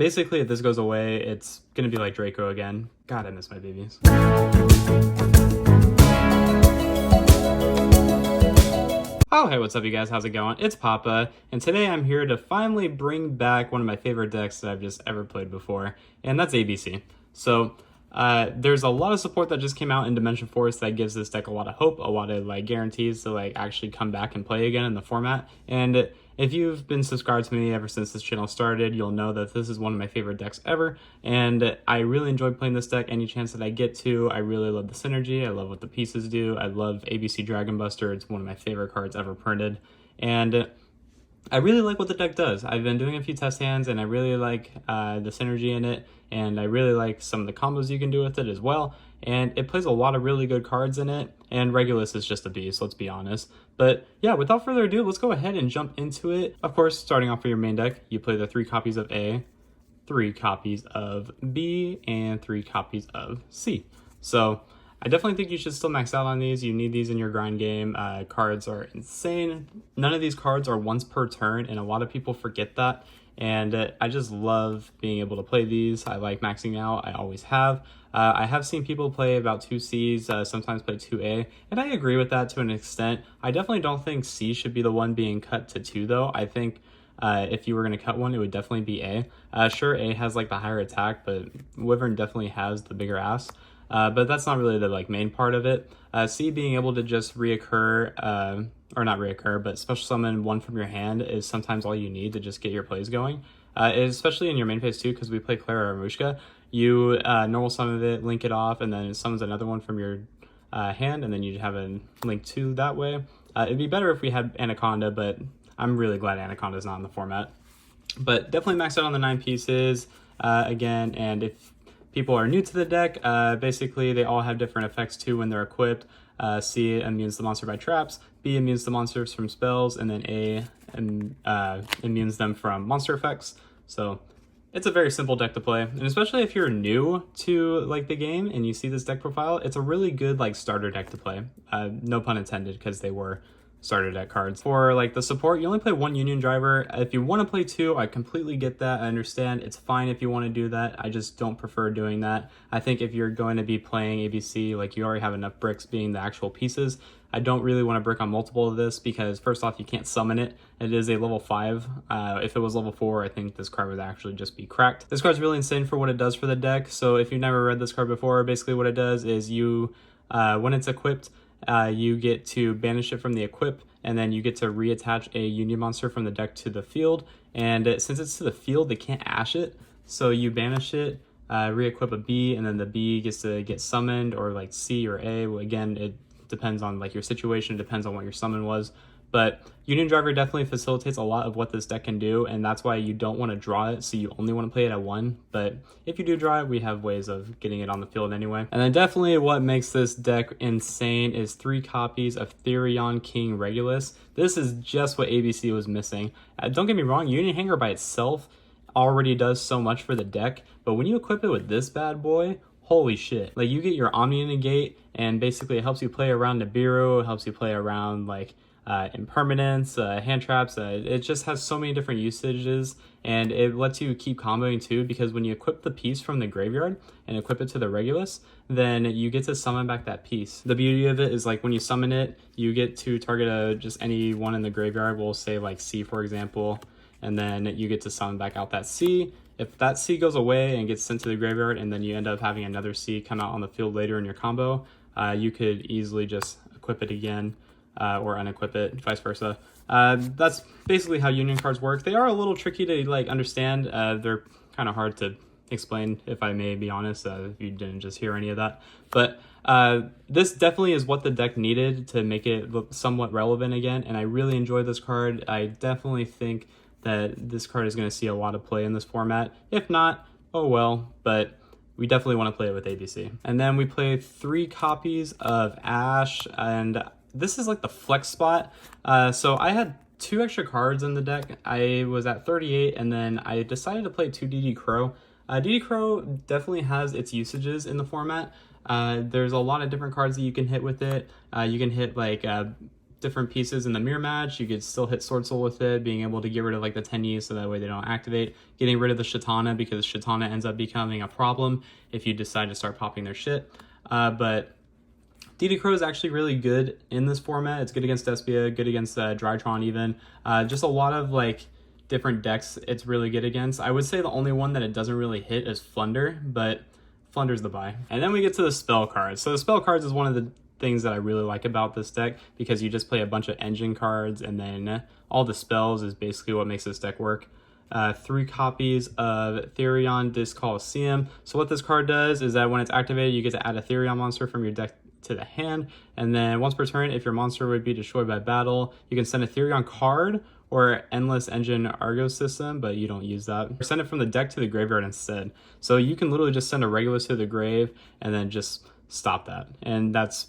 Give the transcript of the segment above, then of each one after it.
basically, if this goes away, it's going to be like Draco again. God, I miss my babies. Oh, hey, what's up, you guys? How's it going? It's Papa, and today I'm here to finally bring back one of my favorite decks that I've just ever played before, and that's ABC. So, there's a lot of support that just came out in Dimension Force that gives this deck a lot of hope, a lot of like guarantees to like actually come back and play again in the format. And if you've been subscribed to me ever since this channel started, you'll know that this is one of my favorite decks ever, and I really enjoy playing this deck any chance that I get to. I really love the synergy, I love what the pieces do, I love ABC Dragon Buster, it's one of my favorite cards ever printed, and I really like what the deck does. I've been doing a few test hands, and I really like the synergy in it, and I really like some of the combos you can do with it as well, and it plays a lot of really good cards in it, and Regulus is just a beast, let's be honest. But yeah, without further ado, let's go ahead and jump into it. Of course, starting off with your main deck, you play the 3 copies of A, 3 copies of B, and 3 copies of C. So I definitely think you should still max out on these. You need these in your grind game. Cards are insane. None of these cards are once per turn, and a lot of people forget that. And I just love being able to play these. I like maxing out. I always have. I have seen people play about 2 Cs, sometimes play 2A, and I agree with that to an extent. I definitely don't think C should be the one being cut to 2, though. I think if you were going to cut one, it would definitely be A. Sure, A has like the higher attack, but Wyvern definitely has the bigger ass. But that's not really the like main part of it. C being able to just reoccur, or not reoccur, but special summon one from your hand is sometimes all you need to just get your plays going. Especially in your main phase too, because we play Clara or Mushka. You normal summon it, link it off, and then it summons another one from your hand, and then you have a link 2 that way. It'd be better if we had Anaconda, but I'm really glad Anaconda's not in the format. But definitely max out on the 9 pieces again, and if people are new to the deck, basically they all have different effects too when they're equipped. C immunes the monster by traps, B immunes the monsters from spells, and then A immunes them from monster effects. So it's a very simple deck to play, and especially if you're new to like the game and you see this deck profile, it's a really good like starter deck to play. No pun intended, because they were starter deck cards. For like the support, you only play 1 Union Driver. If you want to play 2, I completely get that. I understand. It's fine if you want to do that. I just don't prefer doing that. I think if you're going to be playing ABC, like you already have enough bricks being the actual pieces. I don't really want to brick on multiple of this because first off, you can't summon it. It is a level 5. If it was level 4, I think this card would actually just be cracked. This card's really insane for what it does for the deck. So if you've never read this card before, basically what it does is you, when it's equipped, you get to banish it from the equip, and then you get to reattach a Union monster from the deck to the field. And since it's to the field, they can't ash it. So you banish it, re-equip a B, and then the B gets to get summoned, or like C or A. Well, again, it depends on like your situation, depends on what your summon was. But Union Driver definitely facilitates a lot of what this deck can do, and that's why you don't want to draw it, so you only want to play it at 1. But if you do draw it, we have ways of getting it on the field anyway. And then definitely what makes this deck insane is 3 copies of Therion King Regulus. This is just what ABC was missing. Don't get me wrong, Union Hanger by itself already does so much for the deck, but when you equip it with this bad boy, holy shit. Like, you get your Omni Negate, and basically it helps you play around Nibiru, it helps you play around like impermanence, hand traps. It just has so many different usages, and it lets you keep comboing too, because when you equip the piece from the graveyard and equip it to the Regulus, then you get to summon back that piece. The beauty of it is like when you summon it, you get to target just any one in the graveyard. We'll say like C, for example, and then you get to summon back out that C. If that C goes away and gets sent to the graveyard, and then you end up having another C come out on the field later in your combo, you could easily just equip it again, or unequip it, vice versa. That's basically how Union cards work. They are a little tricky to like understand. They're kind of hard to explain, if I may be honest, if you didn't just hear any of that. But this definitely is what the deck needed to make it look somewhat relevant again, and I really enjoy this card. I definitely think that this card is going to see a lot of play in this format. If not, oh well, but we definitely want to play it with ABC. And then we play 3 copies of Ash, and this is like the flex spot. So I had 2 extra cards in the deck. I was at 38, and then I decided to play 2 DD Crow. DD Crow definitely has its usages in the format. There's a lot of different cards that you can hit with it. You can hit like different pieces in the mirror match. You could still hit Sword Soul with it, being able to get rid of like the Tenyi so that way they don't activate, getting rid of the Shatana because Shatana ends up becoming a problem if you decide to start popping their shit. But DD Crow is actually really good in this format. It's good against Despia, good against Drytron even. Just a lot of like different decks it's really good against. I would say the only one that it doesn't really hit is Flunder, but Flunder's the buy. And then we get to the spell cards. So the spell cards is one of the things that I really like about this deck because you just play a bunch of engine cards and then all the spells is basically what makes this deck work. 3 copies of Therion Dis Coliseum. So what this card does is that when it's activated, you get to add a Therion monster from your deck to the hand, and then once per turn, if your monster would be destroyed by battle, you can send a Therion card or Endless Engine Argos system, but you don't use that. Or send it from the deck to the graveyard instead. So you can literally just send a Regulus to the grave and then just stop that. And that's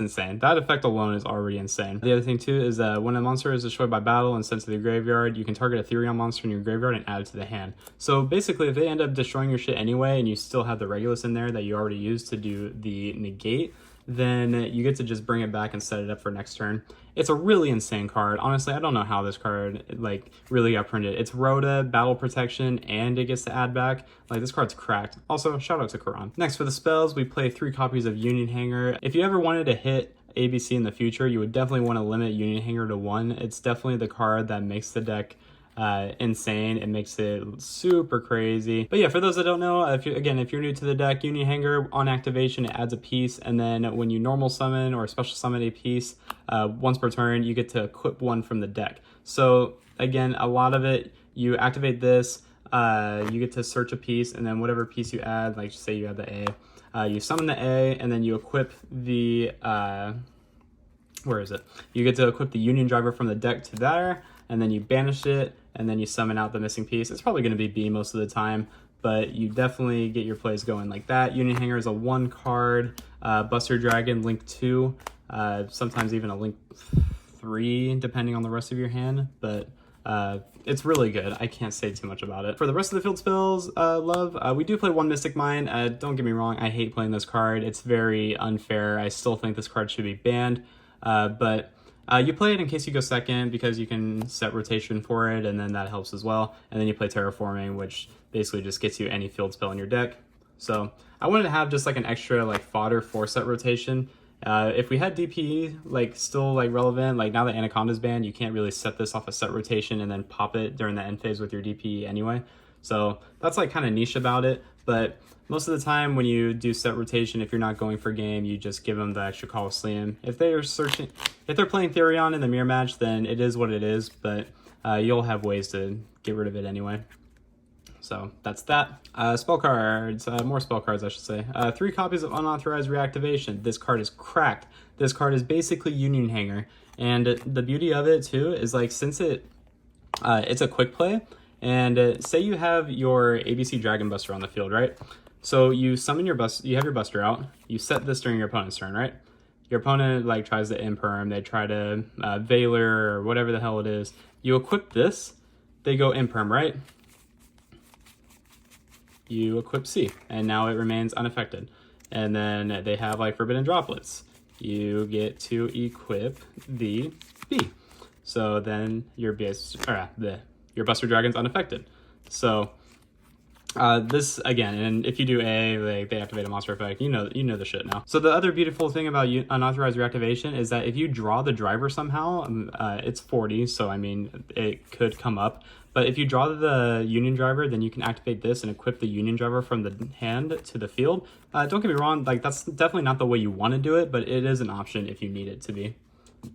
insane. That effect alone is already insane. The other thing too is that when a monster is destroyed by battle and sent to the graveyard, you can target a Therion monster in your graveyard and add it to the hand. So basically, if they end up destroying your shit anyway and you still have the Regulus in there that you already used to do the negate, then you get to just bring it back and set it up for next turn. It's a really insane card. Honestly, I don't know how this card like really got printed. It's Rhoda, Battle Protection, and it gets to add back. Like, this card's cracked. Also, shout out to Karan. Next, for the spells, we play 3 copies of Union Hanger. If you ever wanted to hit ABC in the future, you would definitely want to limit Union Hanger to 1. It's definitely the card that makes the deck insane. It makes it super crazy. But yeah, for those that don't know, if you're new to the deck, Union Hanger on activation, it adds a piece, and then when you normal summon or special summon a piece once per turn, you get to equip one from the deck. So again, a lot of it, you activate this, you get to search a piece, and then whatever piece you add, like say you add the A, you summon the A, and then you equip the where is it? You get to equip the Union Driver from the deck to there, and then you banish it, and then you summon out the missing piece. It's probably going to be B most of the time, but you definitely get your plays going like that. Union Hanger is a 1 card, Buster Dragon, Link 2, sometimes even a Link 3, depending on the rest of your hand, but it's really good. I can't say too much about it. For the rest of the field spells, we do play 1 Mystic Mine. Don't get me wrong, I hate playing this card. It's very unfair. I still think this card should be banned, but you play it in case you go second because you can set rotation for it, and then that helps as well. And then you play Terraforming, which basically just gets you any field spell in your deck. So I wanted to have just like an extra like fodder for set rotation. If we had DPE like still like relevant, like now that Anaconda's banned, you can't really set this off a set rotation and then pop it during the end phase with your DPE anyway. So that's like kind of niche about it, but most of the time when you do set rotation, if you're not going for game, you just give them the extra Coliseum. If they're playing Therion in the mirror match, then it is what it is, but you'll have ways to get rid of it anyway. So that's that. Spell cards, more spell cards I should say. 3 copies of Unauthorized Reactivation. This card is cracked. This card is basically Union Hanger. And the beauty of it too is like, since it's a quick play, and say you have your ABC Dragon Buster on the field, right? So you summon your you have your Buster out, you set this during your opponent's turn, right? Your opponent like tries to imperm, they try to Valor or whatever the hell it is. You equip this, they go imperm, right? You equip C, and now it remains unaffected. And then they have like Forbidden Droplets. You get to equip the B. So then your Buster Dragon's unaffected. So this again, and if you do A, they activate a monster effect. You know the shit now. So the other beautiful thing about Unauthorized Reactivation is that if you draw the driver somehow, it's 40, so I mean it could come up. But if you draw the Union Driver, then you can activate this and equip the Union Driver from the hand to the field. Don't get me wrong, like that's definitely not the way you want to do it, but it is an option if you need it to be.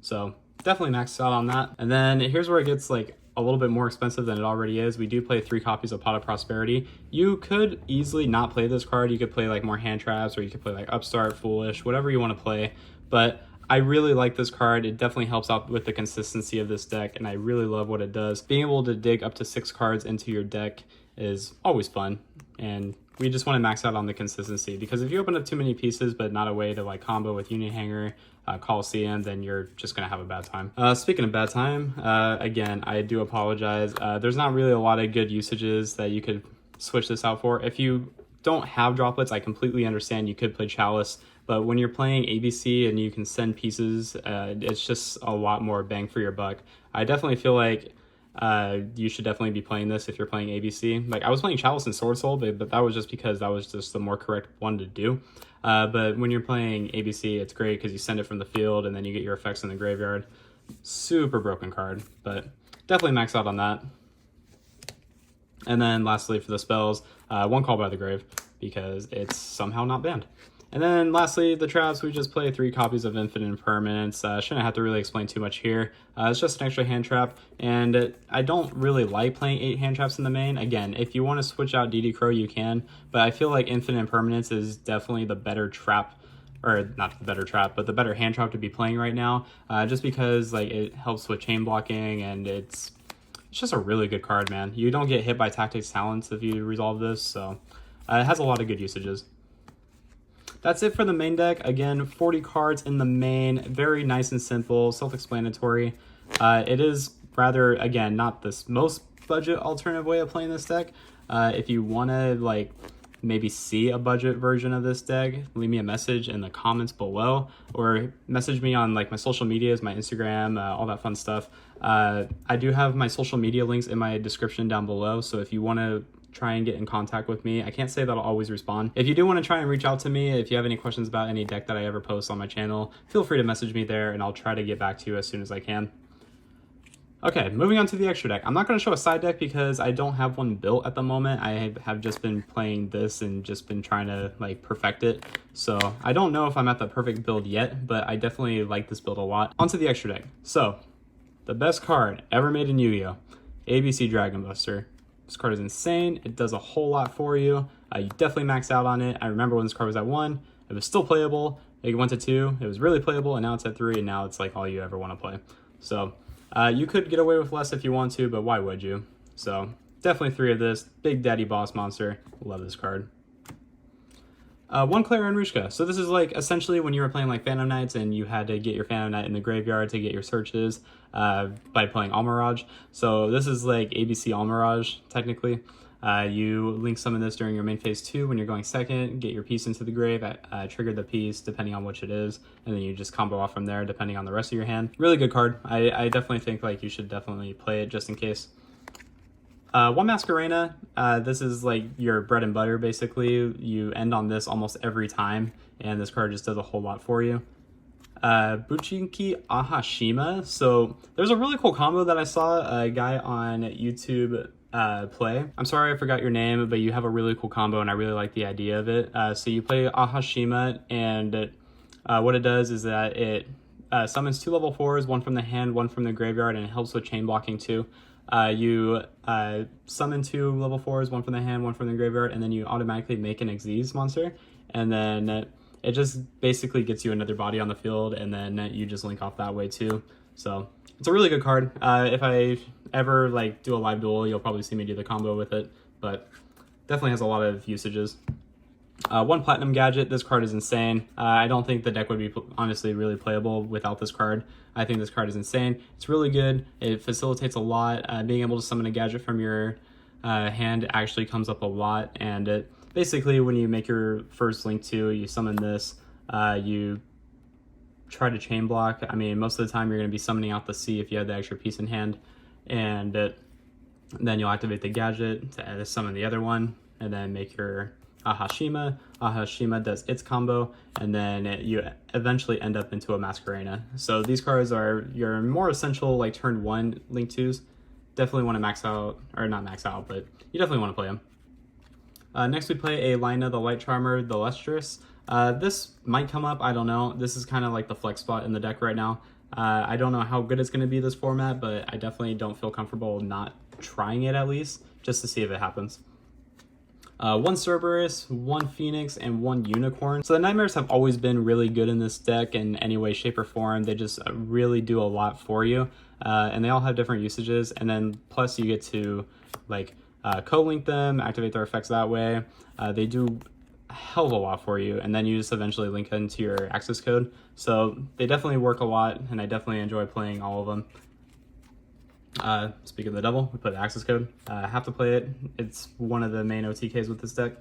So definitely max out on that. And then here's where it gets like a little bit more expensive than it already is. We do play 3 copies of Pot of Prosperity. You could easily not play this card. You could play like more hand traps, or you could play like Upstart, Foolish, whatever you want to play. But I really like this card. It definitely helps out with the consistency of this deck, and I really love what it does. Being able to dig up to 6 cards into your deck is always fun, and we just want to max out on the consistency, because if you open up too many pieces but not a way to like combo with Union Hanger, Coliseum, then you're just gonna have a bad time. Speaking of bad time, again, I do apologize. There's not really a lot of good usages that you could switch this out for. If you don't have droplets, I completely understand. You could play Chalice, but when you're playing ABC and you can send pieces, it's just a lot more bang for your buck. I definitely feel like you should definitely be playing this if you're playing ABC. Like I was playing Chalice and Sword Soul, but that was just because that was just the more correct one to do. But when you're playing ABC, it's great because you send it from the field and then you get your effects in the graveyard. Super broken card, but definitely max out on that. And then lastly for the spells, one Call by the Grave because it's somehow not banned. And then lastly, the traps, we just play 3 copies of Infinite Impermanence. Shouldn't have to really explain too much here. It's just an extra hand trap, and I don't really like playing 8 hand traps in the main. Again, if you want to switch out DD Crow, you can, but I feel like Infinite Impermanence is definitely the better trap, or not the better trap, but the better hand trap to be playing right now, just because like it helps with chain blocking, and it's just a really good card, man. You don't get hit by Tactics Talents if you resolve this, so it has a lot of good usages. That's it for the main deck. Again, 40 cards in the main, very nice and simple, self-explanatory. It is rather, again, not the most budget alternative way of playing this deck. If you want to like maybe see a budget version of this deck, leave me a message in the comments below, or message me on like my social medias, my Instagram, all that fun stuff. I do have my social media links in my description down below, so if you want to try and get in contact with me, I can't say that I'll always respond. If you do want to try and reach out to me, if you have any questions about any deck that I ever post on my channel, feel free to message me there and I'll try to get back to you as soon as I can. Okay, moving on to the extra deck. I'm not going to show a side deck because I don't have one built at the moment. I have just been playing this and just been trying to like perfect it. So I don't know if I'm at the perfect build yet, but I definitely like this build a lot. Onto the extra deck. So the best card ever made in Yu-Gi-Oh! ABC Dragon Buster. This card is insane. It does a whole lot for you. You definitely maxed out on it. I remember when this card was at 1, it was still playable. It went to 2, it was really playable, and now it's at 3, and now it's like all you ever want to play. So you could get away with less if you want to, but why would you? So definitely 3 of this. Big Daddy Boss Monster. Love this card. 1 Clarion Rushka. So this is like essentially when you were playing like Phantom Knights and you had to get your Phantom Knight in the graveyard to get your searches by playing Almirage. So this is like ABC Almirage technically. You link summon this during your main phase 2 when you're going second, get your piece into the grave, trigger the piece depending on which it is, and then you just combo off from there depending on the rest of your hand. Really good card. I definitely think like you should definitely play it just in case. 1 Masquerena, this is like your bread and butter basically. You end on this almost every time, and this card just does a whole lot for you. Buchinki Ahashima. So there's a really cool combo that I saw a guy on YouTube play. I'm sorry I forgot your name, but you have a really cool combo and I really like the idea of it. So you play Ahashima, and what it does is that it summons 2 level 4s, 1 from the hand, 1 from the graveyard, and it helps with chain blocking too. You summon 2 level 4s, 1 from the hand, 1 from the graveyard, and then you automatically make an Xyz monster, and then it just basically gets you another body on the field, and then you just link off that way too. So it's a really good card. If I ever like do a live duel, you'll probably see me do the combo with it, but definitely has a lot of usages. 1 Platinum Gadget. This card is insane. I don't think the deck would be honestly really playable without this card. I think this card is insane. It's really good. It facilitates a lot. Being able to summon a gadget from your hand actually comes up a lot, and it basically when you make your first Link 2, you summon this, you try to chain block. I mean, most of the time you're going to be summoning out the C if you have the extra piece in hand, and then you'll activate the gadget to summon the other one, and then make your Ahashima. Ahashima does its combo, and then you eventually end up into a Masquerena. So these cards are your more essential like turn 1 Link 2s. Definitely want to max out, or not max out, but you definitely want to play them. Next we play a Lina the Light Charmer, the Lustrous. This might come up, I don't know. This is kind of like the flex spot in the deck right now. I don't know how good it's going to be this format, but I definitely don't feel comfortable not trying it at least, just to see if it happens. 1 Cerberus, 1 Phoenix, and 1 Unicorn. So the Nightmares have always been really good in this deck in any way, shape, or form. They just really do a lot for you, and they all have different usages, and then plus you get to like co-link them, activate their effects that way. They do a hell of a lot for you, and then you just eventually link into your access code. So they definitely work a lot, and I definitely enjoy playing all of them. Speaking of the devil, we play the access code. Have to play it. It's one of the main OTKs with this deck.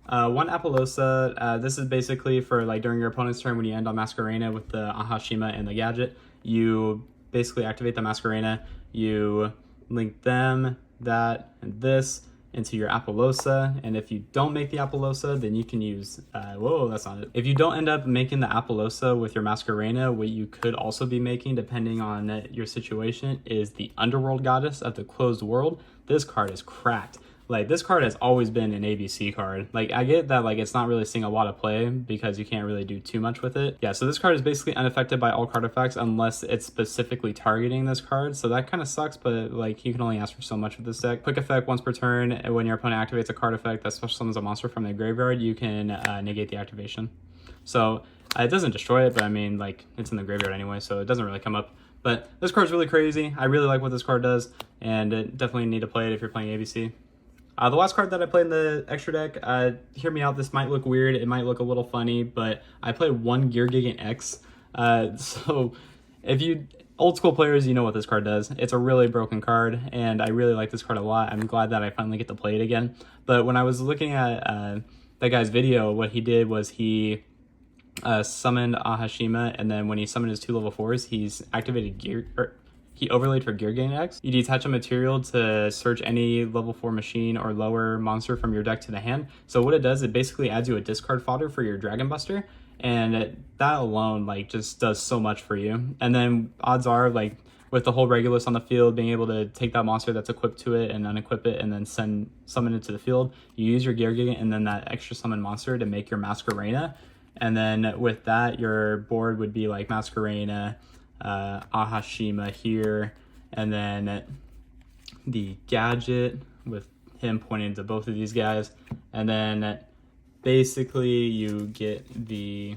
One Appaloosa, this is basically for like during your opponent's turn when you end on Masquerena with the Ahashima and the gadget. You basically activate the Masquerena, you link them, that, and this into your Appaloosa, and if you don't make the Appaloosa, then you can use, whoa, that's not it. If you don't end up making the Appaloosa with your Masquerena, what you could also be making, depending on your situation, is the Underworld Goddess of the Closed World. This card is cracked. Like, this card has always been an ABC card. Like, I get that, like, it's not really seeing a lot of play because you can't really do too much with it. Yeah, so this card is basically unaffected by all card effects unless it's specifically targeting this card. So that kind of sucks, but, like, you can only ask for so much with this deck. Quick effect once per turn. When your opponent activates a card effect that special summons a monster from the graveyard, you can negate the activation. So it doesn't destroy it, but I mean, like, it's in the graveyard anyway, so it doesn't really come up. But this card's really crazy. I really like what this card does, and definitely need to play it if you're playing ABC. The last card that I played in the extra deck, hear me out, this might look weird, it might look a little funny, but I played one Gear Gigant X. So if you, old school players, you know what this card does. It's a really broken card, and I really like this card a lot. I'm glad that I finally get to play it again. But when I was looking at that guy's video, what he did was he summoned Ahashima, and then when he summoned his 2 level 4s, he's activated he overlaid for Gear Gain X. You detach a material to search any level 4 machine or lower monster from your deck to the hand. So what it does, it basically adds you a discard fodder for your Dragon Buster, and that alone like just does so much for you. And then odds are, like, with the whole Regulus on the field, being able to take that monster that's equipped to it and unequip it and then summon it to the field, you use your Gear Gigant and then that extra summon monster to make your Masquerena. And then with that, your board would be like Masquerena, Ahashima here, and then the gadget with him pointing to both of these guys, and then basically you get the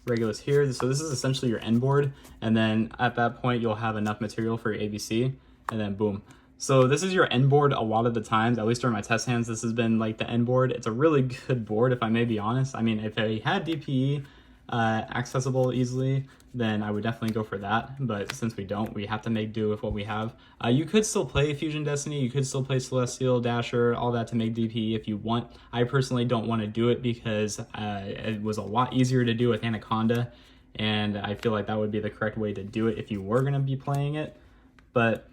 Regulus here. So this is essentially your end board, and then at that point you'll have enough material for your ABC, and then boom. So this is your end board a lot of the times, at least during my test hands, this has been like the end board. It's a really good board, if I may be honest. I mean, if I had DPE accessible easily, then I would definitely go for that. But since we don't, we have to make do with what we have. You could still play Fusion Destiny, you could still play Celestial, Dasher, all that to make DPE if you want. I personally don't want to do it because it was a lot easier to do with Anaconda, and I feel like that would be the correct way to do it if you were going to be playing it. But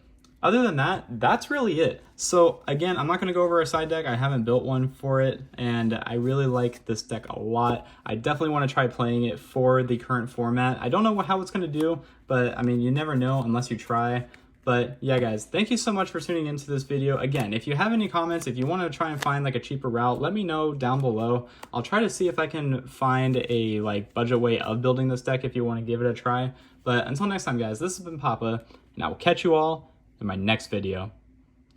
other than that, that's really it. So again, I'm not going to go over a side deck. I haven't built one for it, and I really like this deck a lot. I definitely want to try playing it for the current format. I don't know how it's going to do, but I mean, you never know unless you try. But yeah, guys, thank you so much for tuning into this video. Again, if you have any comments, if you want to try and find like a cheaper route, let me know down below. I'll try to see if I can find a like budget way of building this deck if you want to give it a try. But until next time, guys, this has been Papa, and I will catch you all in my next video.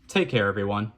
Take care, everyone.